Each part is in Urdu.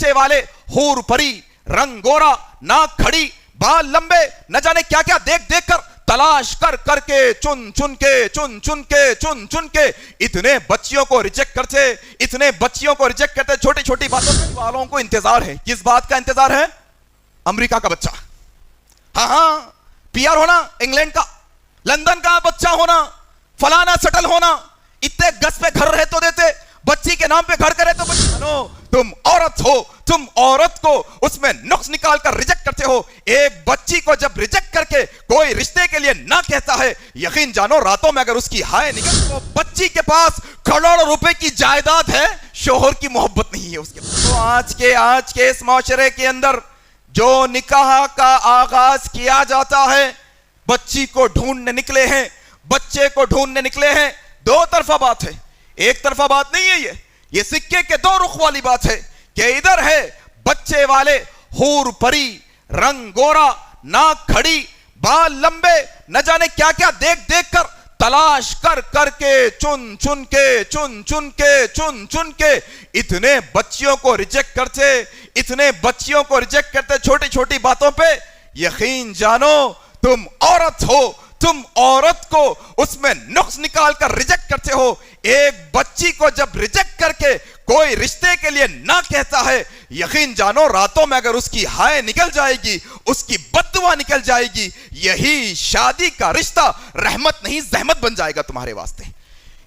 بچے والے حور پری رنگ گورا ناک کھڑی بال لمبے نہ جانے کیا کیا دیکھ دیکھ کر تلاش کر کر کے چن چن کے اتنے بچیوں کو ریجیکٹ کرتے چھوٹی چھوٹی باتوں والوں کو انتظار ہے. کس بات کا انتظار ہے؟ امریکہ کا بچہ, ہاں پی آر ہونا, انگلینڈ کا, لندن کا بچہ ہونا, فلانا سٹل ہونا, اتنے گز پہ گھر رہے تو دیتے, بچی کے نام پہ گھر کرے تو بچہ. تم عورت ہو, تم عورت کو اس میں نقص نکال کر ریجیکٹ کرتے ہو. ایک بچی کو جب ریجیکٹ کر کے کوئی رشتے کے لیے نہ کہتا ہے, یقین جانو راتوں میں اگر اس کی ہائے نکل تو بچی کے پاس کروڑوں روپے کی جائیداد ہے, شوہر کی محبت نہیں ہے اس کے پاس. تو آج کے اس معاشرے کے اندر جو نکاح کا آغاز کیا جاتا ہے, بچی کو ڈھونڈنے نکلے ہیں, بچے کو ڈھونڈنے نکلے ہیں. دو طرفہ بات ہے, ایک طرفہ بات نہیں ہے. یہ سکے کے دو رخ والی بات ہے کہ ادھر ہے بچے والے حور پری رنگ گورا ناک کھڑی بال لمبے نہ جانے کیا کیا دیکھ دیکھ کر تلاش کر کر کے چن چن کے اتنے بچیوں کو ریجیکٹ کرتے چھوٹی چھوٹی باتوں پہ. یقین جانو تم عورت ہو, تم عورت کو اس میں نقص نکال کر ریجیکٹ کرتے ہو. ایک بچی کو جب ریجیکٹ کر کے کوئی رشتے کے لیے نہ کہتا ہے, یقین جانو راتوں میں اگر اس کی ہائے نکل جائے گی, اس کی بد دعا نکل جائے گی, یہی شادی کا رشتہ رحمت نہیں زحمت بن جائے گا تمہارے واسطے.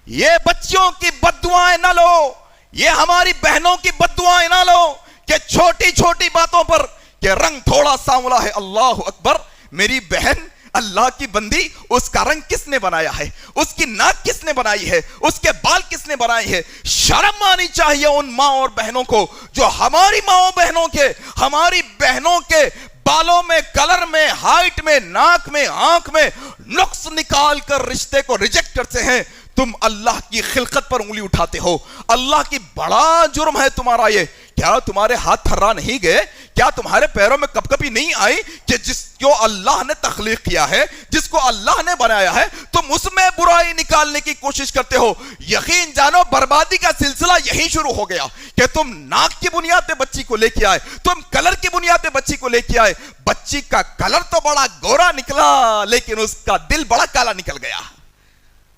یہ بچیوں کی بد دعائیں نہ لو, یہ ہماری بہنوں کی بد دعائیں نہ لو کہ چھوٹی چھوٹی باتوں پر کہ رنگ تھوڑا سانولا ہے. اللہ اکبر, میری بہن اللہ کی بندی, اس کا رنگ کس نے بنایا ہے, اس کی ناک کس نے بنائی ہے, اس کے بال کس نے بنائے ہیں. شرم آنی چاہیے ان ماں اور بہنوں کو جو ہماری ماں بہنوں کے, ہماری بہنوں کے بالوں میں, کلر میں, ہائٹ میں, ناک میں, آنکھ میں نقص نکال کر رشتے کو ریجیکٹ کرتے ہیں. تم اللہ کی خلقت پر انگلی اٹھاتے ہو. اللہ کی بڑا جرم ہے تمہارا یہ. کیا تمہارے ہاتھ تھرا نہیں گئے, کیا تمہارے پیروں میں کپکپی نہیں آئی کہ جس کو اللہ نے تخلیق کیا ہے, جس کو اللہ نے بنایا ہے, تم اس میں برائی نکالنے کی کوشش کرتے ہو. یقین جانو بربادی کا سلسلہ یہی شروع ہو گیا کہ تم ناک کی بنیاد پہ بچی کو لے کے آئے, تم کلر کی بنیاد پہ بچی کو لے کے آئے. بچی کا کلر تو بڑا گورا نکلا لیکن اس کا دل بڑا کالا نکل گیا.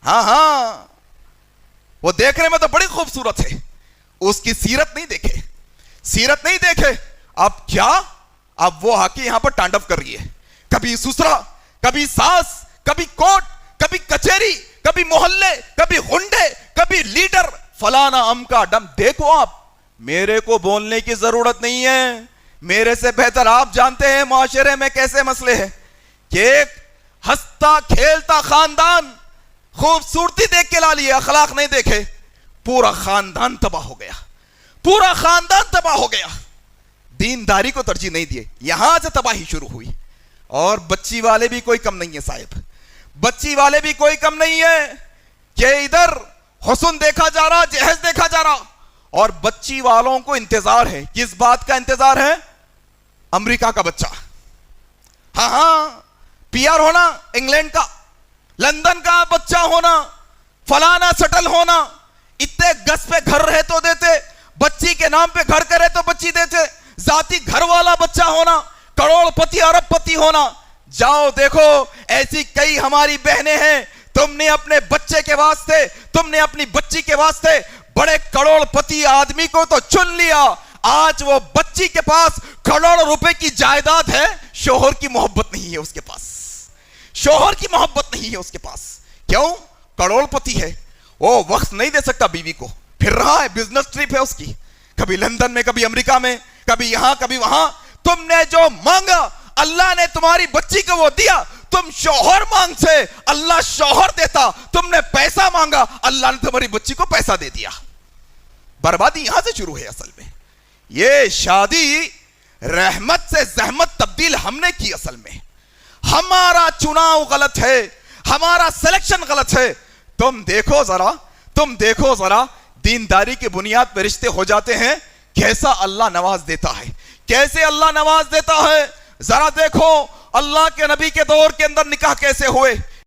ہاں وہ دیکھنے میں تو بڑی خوبصورت ہے, اس کی سیرت نہیں دیکھے. اب کیا, اب وہ آ کے یہاں پر ٹانڈو کر رہی ہے, کبھی سسرا, کبھی ساس, کبھی کوٹ, کبھی کچہری, کبھی محلے, کبھی غنڈے, کبھی لیڈر, فلانا ام کا ڈم. دیکھو آپ, میرے کو بولنے کی ضرورت نہیں ہے, میرے سے بہتر آپ جانتے ہیں معاشرے میں کیسے مسئلے ہیں کہ ایک ہنستا کھیلتا خاندان خوبصورتی دیکھ کے لا لیے, اخلاق نہیں دیکھے, پورا خاندان تباہ ہو گیا, پورا خاندان تباہ ہو گیا. دینداری کو ترجیح نہیں دیے, یہاں سے تباہی شروع ہوئی. اور بچی والے بھی کوئی کم نہیں ہے صاحب, بچی والے بھی کوئی کم نہیں ہے کہ ادھر حسن دیکھا جا رہا, جہیز دیکھا جا رہا, اور بچی والوں کو انتظار ہے. کس بات کا انتظار ہے؟ امریکہ کا بچہ, ہاں پی آر ہونا, انگلینڈ کا, لندن کا بچہ ہونا, فلانا سٹل ہونا, اتنے گز پہ گھر رہے تو دیتے, بچی کے نام پہ گھر کرے تو بچی دیتے, ذاتی گھر والا بچہ ہونا, کروڑ پتی ارب پتی ہونا. جاؤ دیکھو ایسی کئی ہماری بہنیں ہیں, تم نے اپنے بچے کے واسطے, تم نے اپنی بچی کے واسطے بڑے کروڑ پتی آدمی کو تو چن لیا. آج وہ بچی کے پاس کروڑ روپے کی جائیداد ہے, شوہر کی محبت نہیں ہے اس کے پاس, شوہر کی محبت نہیں ہے اس کے پاس. کیوں؟ کروڑ پتی ہے, وہ وقت نہیں دے سکتا بیوی کو, پھر رہا ہے, بزنس ٹرپ ہے اس کی, کبھی لندن میں, کبھی امریکہ میں, کبھی یہاں کبھی وہاں. تم نے جو مانگا اللہ نے تمہاری بچی کو وہ دیا. تم شوہر مانگ سے, اللہ شوہر دیتا. تم نے پیسہ مانگا, اللہ نے تمہاری بچی کو پیسہ دے دیا. بربادی یہاں سے شروع ہے اصل میں. یہ شادی رحمت سے زحمت تبدیل ہم نے کی. اصل میں ہمارا چناؤ غلط ہے, ہمارا سلیکشن غلط ہے. تم دیکھو ذرا دینداری کی بنیاد پہ رشتے ہو جاتے ہیں, کیسا اللہ نواز دیتا ہے, کیسے اللہ نواز دیتا ہے. ذرا دیکھو اللہ کے نبی کے دور کے اندر نکاح کیسے ہوئے,